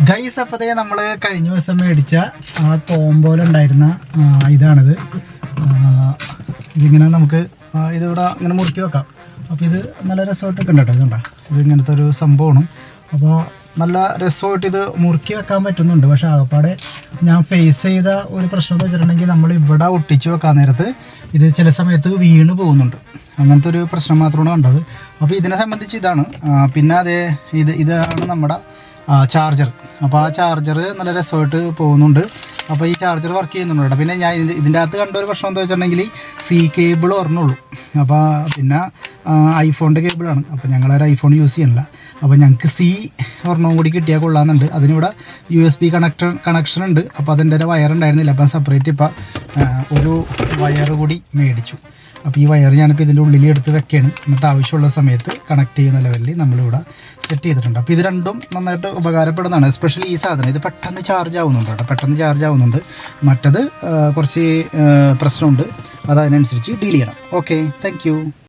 Guys അപ്പത്തേ നമ്മൾ കഴിഞ്ഞ ദിവസം മേടിച്ച ആ കോമ്പോലുണ്ടായിരുന്ന ഇതാണിത്. ഇതിങ്ങനെ നമുക്ക് ഇതിവിടെ ഇങ്ങനെ മുറുക്കി വെക്കാം. അപ്പോൾ ഇത് നല്ല രസമായിട്ടൊക്കെ ഉണ്ട് കേട്ടോ. ഇതുണ്ടോ, ഇത് ഇങ്ങനത്തെ ഒരു സംഭവമാണ്. അപ്പോൾ നല്ല രസമായിട്ട് ഇത് മുറുക്കി വെക്കാൻ പറ്റുന്നുണ്ട്. പക്ഷേ ആകപ്പാടെ ഞാൻ ഫേസ് ചെയ്ത ഒരു പ്രശ്നം എന്ന് വെച്ചിട്ടുണ്ടെങ്കിൽ നമ്മൾ ഇവിടെ ഒട്ടിച്ച് വെക്കാൻ നേരത്ത് ഇത് ചില സമയത്ത് വീണ് പോകുന്നുണ്ട്. അങ്ങനത്തെ ഒരു പ്രശ്നം മാത്രമാണ് കണ്ടത്. അപ്പോൾ ഇതിനെ സംബന്ധിച്ച് ഇതാണ്. പിന്നെ അതേ ഇതാണ് നമ്മുടെ ചാർജർ. അപ്പോൾ ആ ചാർജർ നല്ല രസമായിട്ട് പോകുന്നുണ്ട്. അപ്പോൾ ഈ ചാർജർ വർക്ക് ചെയ്യുന്നുണ്ട് കേട്ടോ. പിന്നെ ഞാൻ ഇതിൻ്റെ അകത്ത് കണ്ട ഒരു പ്രശ്നം എന്താ വെച്ചിട്ടുണ്ടെങ്കിൽ സി കേബിൾ ഒരെണ്ണുള്ളൂ. അപ്പോൾ പിന്നെ ഐഫോണിൻ്റെ കേബിളാണ്. അപ്പോൾ ഞങ്ങളൊരു ഐഫോൺ യൂസ് ചെയ്യണില്ല. അപ്പോൾ ഞങ്ങൾക്ക് സി ഒരെണ്ണം കൂടി കിട്ടിയാൽ കൊള്ളാമെന്നുണ്ട്. അതിനിവിടെ USB കണക്ഷൻ ഉണ്ട്. അപ്പോൾ അതിൻ്റെ ഒരു വയർ ഉണ്ടായിരുന്നില്ല. അപ്പം സെപ്പറേറ്റ് ഇപ്പം ഒരു വയർ കൂടി മേടിച്ചു. അപ്പോൾ ഈ വയർ ഞാനിപ്പോൾ ഇതിൻ്റെ ഉള്ളിൽ എടുത്ത് വെക്കുകയാണ്. എന്നിട്ട് ആവശ്യമുള്ള സമയത്ത് കണക്ട് ചെയ്യുന്ന ലെവലിൽ നമ്മളിവിടെ സെറ്റ് ചെയ്തിട്ടുണ്ട്. അപ്പോൾ ഇത് രണ്ടും നന്നായിട്ട് ഉപകാരപ്പെടുന്നതാണ്. എസ്പെഷ്യലി ഈ സാധനം ഇത് പെട്ടെന്ന് ചാർജ് ആവുന്നുണ്ട് കേട്ടോ. പെട്ടെന്ന് ചാർജ് ആവുന്നുണ്ട്. മറ്റത് കുറച്ച് പ്രശ്നമുണ്ട്. അത് അതിനനുസരിച്ച് ഡീൽ ചെയ്യണം. Okay, thank you.